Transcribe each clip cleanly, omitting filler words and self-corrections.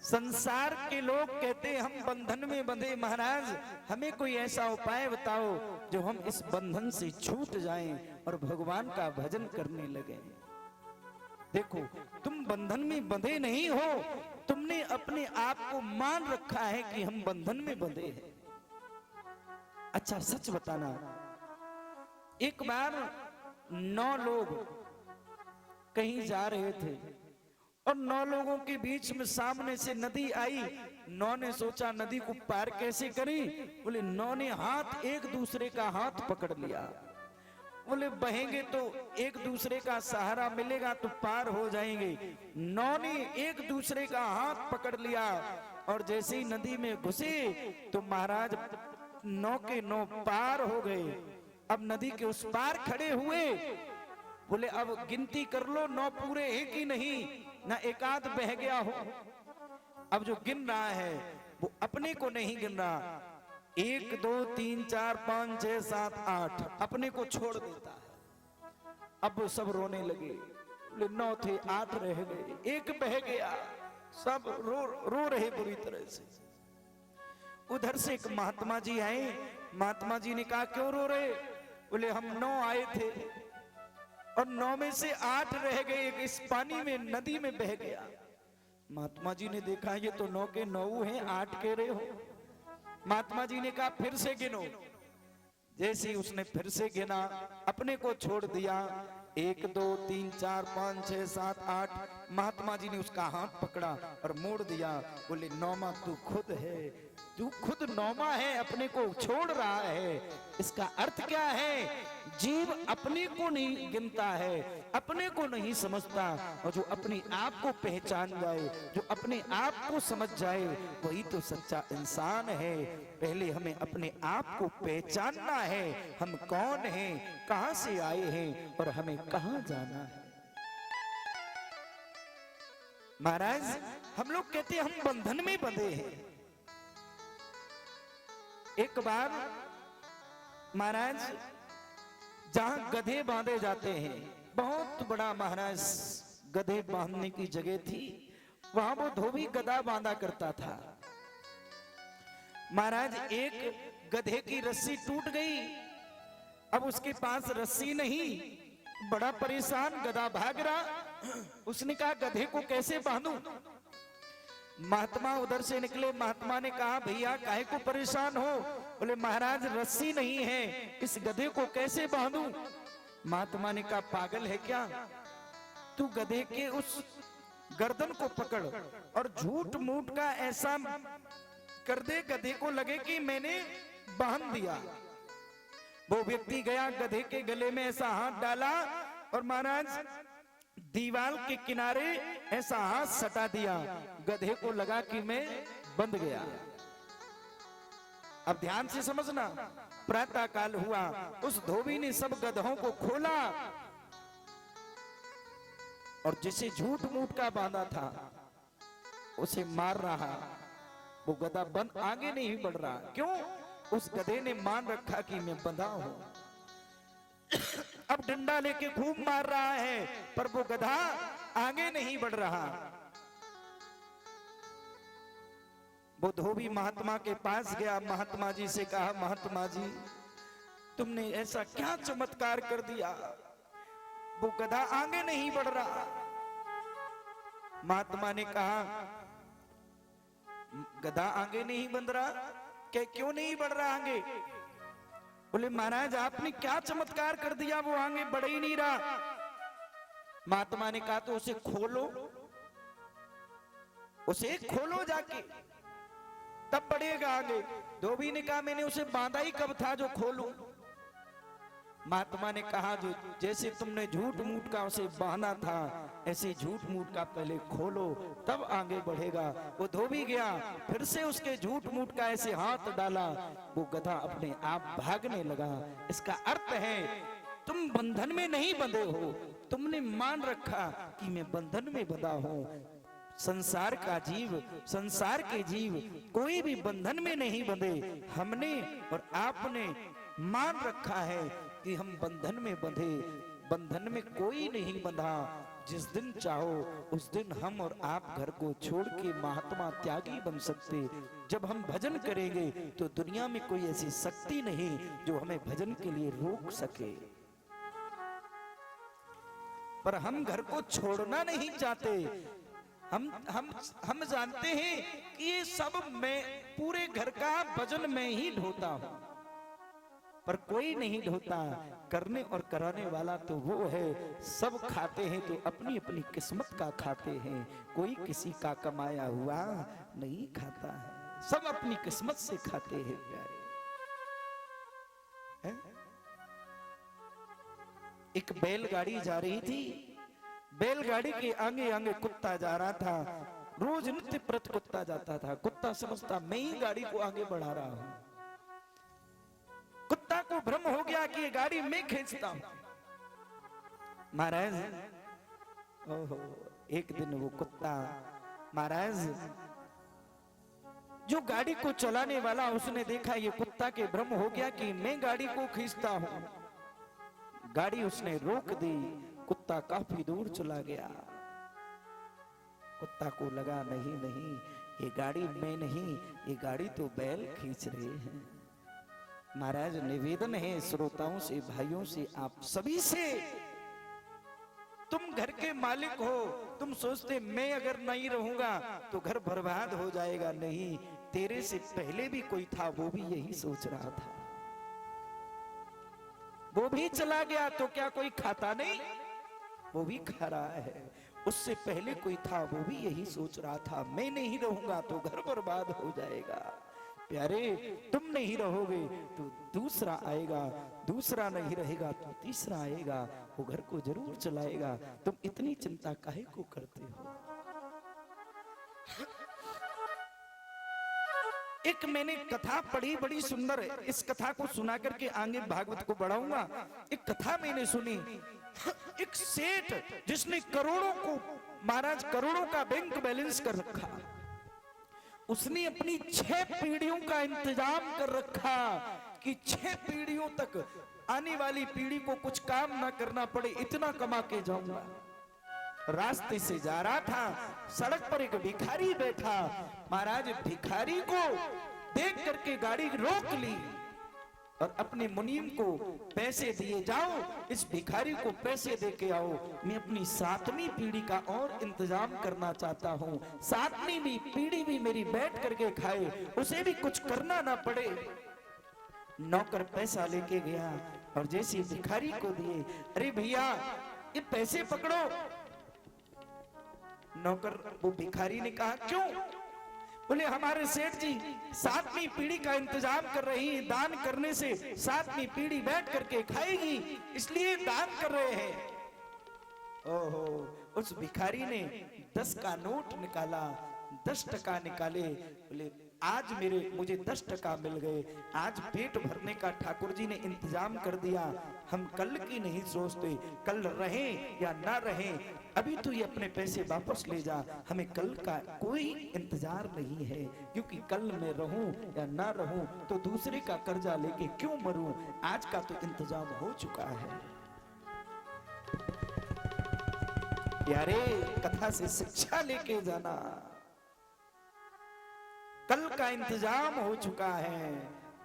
संसार के लोग कहते हम बंधन में बंधे, महाराज हमें कोई ऐसा उपाय बताओ जो हम इस बंधन से छूट जाएं और भगवान का भजन करने लगे। देखो तुम बंधन में बंधे नहीं हो, तुमने अपने आप को मान रखा है कि हम बंधन में बंधे हैं। अच्छा सच बताना, एक बार 9 लोग कहीं जा रहे थे और 9 लोगों के बीच में सामने से नदी आई। 9 ने सोचा नदी को पार कैसे करें, बोले 9 ने हाथ एक दूसरे का हाथ पकड़ लिया। बोले बहेंगे तो एक दूसरे का सहारा मिलेगा तो पार हो जाएंगे। 9 ने एक दूसरे का हाथ पकड़ लिया और जैसे ही नदी में घुसे तो महाराज 9 के 9 पार हो गए। अब नदी के उस पार खड़े हुए, बोले अब गिनती कर लो 9 पूरे हैं कि नहीं, ना एकाध बह गया हो। अब जो गिन रहा है वो अपने को नहीं गिन रहा, 1 2 3 4 5 6 7 8 अपने को छोड़ देता है। अब वो सब रोने लगे, 9 थे 8 रह गए, 1 बह गया, सब रो रहे बुरी तरह से। उधर से एक महात्मा जी आए, महात्मा जी ने कहा क्यों रो रहे, बोले हम 9 आए थे और 9 में से 8 रह गए, एक इस पानी में नदी में बह गया। महात्मा जी ने देखा ये तो 9 के 9 हैं, 8 कह रहे हो। महात्मा जी ने कहा फिर से गिनो। जैसे ही उसने फिर से गिना, अपने को छोड़ दिया, 1 2 3 4 5 6 7 8। महात्मा जी ने उसका हाथ पकड़ा और मोड़ दिया, बोले 9वां तू खुद है, तू खुद 9वां है, अपने को छोड़ रहा है। इसका अर्थ क्या है, जीव अपने को नहीं गिनता है, अपने को नहीं समझता, और जो अपने आप को पहचान जाए, जो अपने आप को समझ जाए, वही तो सच्चा इंसान है। पहले हमें अपने आप को पहचानना है, हम कौन हैं, कहां से आए हैं और हमें कहां जाना है। महाराज हम लोग कहते हैं हम बंधन में बंधे हैं। एक बार महाराज जहां गधे बांधे जाते हैं, बहुत बड़ा महाराज गधे बांधने की जगह थी, वहां वो धोबी गधा बांधा करता था। महाराज एक गधे की रस्सी टूट गई, अब उसके पास रस्सी नहीं, बड़ा परेशान, गधा भाग रहा। उसने कहा गधे को कैसे बांधूं। महात्मा उधर से निकले, महात्मा ने कहा भैया काहे को परेशान हो, बोले महाराज रस्सी नहीं है, इस गधे को कैसे बांधूं। महात्मा ने कहा पागल है क्या, तू गधे के उस गर्दन को पकड़ और झूठ मूठ का ऐसा कर दे गधे को लगे कि मैंने बांध दिया। वो व्यक्ति गया, गधे के गले में ऐसा हाथ डाला और महाराज दीवार के किनारे ऐसा हाथ सटा दिया, गधे को लगा कि मैं बंध गया। अब ध्यान से समझना, प्रातः काल हुआ, उस धोबी ने सब गधों को खोला और जिसे झूठ मूठ का बांधा था उसे मार रहा। वो गधा बंद आगे नहीं बढ़ रहा, क्यों, उस गधे ने मान रखा कि मैं बंधा हूं। अब डंडा लेके खूब मार रहा है, पर वो गधा आगे नहीं बढ़ रहा। वो धोबी महात्मा के पास गया, महात्मा जी से कहा महात्मा जी तुमने ऐसा क्या चमत्कार कर दिया, वो गधा आगे नहीं बढ़ रहा। महात्मा ने कहा गधा आगे नहीं बढ़ रहा, क्या क्यों नहीं बढ़ रहा आगे। बोले महाराज आपने क्या चमत्कार कर दिया, वो आगे बढ़ ही नहीं रहा। महात्मा ने कहा तो उसे खोलो, उसे खोलो जाके, तब बढ़ेगा आगे। धोबी ने कहा मैंने उसे बांधा ही कब था जो खोलूं। महात्मा ने कहा जो जैसे तुमने झूठ मूठ का उसे बांधा था, ऐसे झूठ मूठ का पहले खोलो तब आगे बढ़ेगा। वो धोबी गया, फिर से उसके झूठ मूठ का ऐसे हाथ डाला, वो गधा अपने आप भागने लगा। इसका अर्थ है तुम बंधन में नहीं बंधे हो, तुमने मान रखा कि मैं बंधन में बंधा हूं। संसार का जीव, संसार के जीव कोई भी बंधन में नहीं बंधे, हमने और आपने मान रखा है कि हम बंधन में बंधे। बंधन में कोई नहीं बंधा, जिस दिन चाहो उस दिन हम और आप घर को छोड़ के महात्मा त्यागी बन सकते। जब हम भजन करेंगे तो दुनिया में कोई ऐसी शक्ति नहीं जो हमें भजन के लिए रोक सके। पर हम घर को छोड़ना नहीं चाहते। हम जानते हैं कि ये सब मैं पूरे घर का भजन में ही ढोता हूं, पर कोई नहीं ढोता। करने और कराने वाला तो वो है। सब खाते हैं तो अपनी अपनी किस्मत का खाते हैं, कोई किसी का कमाया हुआ नहीं खाता है। सब अपनी किस्मत से खाते हैं प्यारे। है? एक बैलगाड़ी जा रही थी, बैलगाड़ी के आगे आगे कुत्ता जा रहा था। रोज नित्य प्रत कुत्ता जाता था। कुत्ता समझता मैं ही गाड़ी को आगे बढ़ा रहा हूं। कुत्ता को भ्रम हो गया कि ये गाड़ी मैं खींचता हूं। महाराज, ओहो, एक दिन वो कुत्ता, महाराज जो गाड़ी को चलाने वाला, उसने देखा ये कुत्ता के भ्रम हो गया कि मैं गाड़ी को खींचता हूं। गाड़ी उसने रोक दी। कुत्ता काफी दूर चला गया। कुत्ता को लगा नहीं नहीं, ये गाड़ी मैं नहीं, ये गाड़ी तो बैल खींच रहे हैं। महाराज, निवेदन है श्रोताओं से, भाइयों से, आप सभी से, तुम घर के मालिक हो। तुम सोचते मैं अगर नहीं रहूंगा तो घर बर्बाद हो जाएगा। नहीं, तेरे से पहले भी कोई था, वो भी यही सोच रहा था। वो भी चला गया तो क्या कोई खाता नहीं? वो भी खा रहा है। उससे पहले कोई था, वो भी यही सोच रहा था, मैं नहीं रहूंगा तो घर बर्बाद हो जाएगा। प्यारे, तुम नहीं रहोगे तो दूसरा आएगा, दूसरा नहीं रहेगा तो तीसरा आएगा, वो घर को जरूर चलाएगा। तुम इतनी चिंता काहे को करते हो? एक मैंने कथा पढ़ी, बड़ी सुंदर है। इस कथा को सुना करके आगे भागवत को बढ़ाऊंगा। एक कथा मैंने सुनी। एक सेठ जिसने करोड़ों को, महाराज करोड़ों का बैंक बैलेंस कर रखा, उसने अपनी 6 पीढ़ियों का इंतजाम कर रखा कि 6 पीढ़ियों तक आने वाली पीढ़ी को कुछ काम ना करना पड़े, इतना कमा के जाऊंगा। रास्ते से जा रहा था, सड़क पर एक भिखारी बैठा। महाराज, भिखारी को देख करके गाड़ी रोक ली और अपने मुनीम को पैसे दिए, जाओ इस भिखारी को पैसे दे के आओ, मैं अपनी 7वीं पीढ़ी का और इंतजाम करना चाहता हूँ। 7वीं भी पीढ़ी भी मेरी बैठ करके खाए, उसे भी कुछ करना ना पड़े। नौकर पैसा लेके गया और जैसे भिखारी को दिए, अरे भैया ये पैसे पकड़ो। नौकर, वो भिखारी ने कहा क्यों? बोले हमारे सेठ जी 7वीं पीढ़ी का इंतजाम कर रही है, दान करने से 7वीं पीढ़ी बैठ करके खाएगी, इसलिए दान कर रहे हैं। ओहो, उस भिखारी ने 10 का नोट निकाला, 10 टका निकाले। बोले आज मुझे 10 टका मिल गए, आज पेट भरने का ठाकुर जी ने इंतजाम कर दिया। हम कल की नहीं सोचते, कल रहें या ना रहें, अभी तो ये अपने पैसे वापस ले जा, हमें कल का कोई इंतजार नहीं है, क्योंकि कल मैं रहूं या ना रहूं तो दूसरे का कर्जा लेके क्यों मरूं, आज का तो इंतजाम हो चुका है। यारे, कथा से शिक्षा लेके जाना, कल का इंतजाम हो चुका है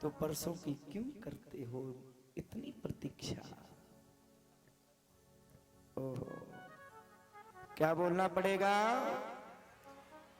तो परसों की क्यों करते हो इतनी प्रतीक्षा? ओह, क्या बोलना पड़ेगा?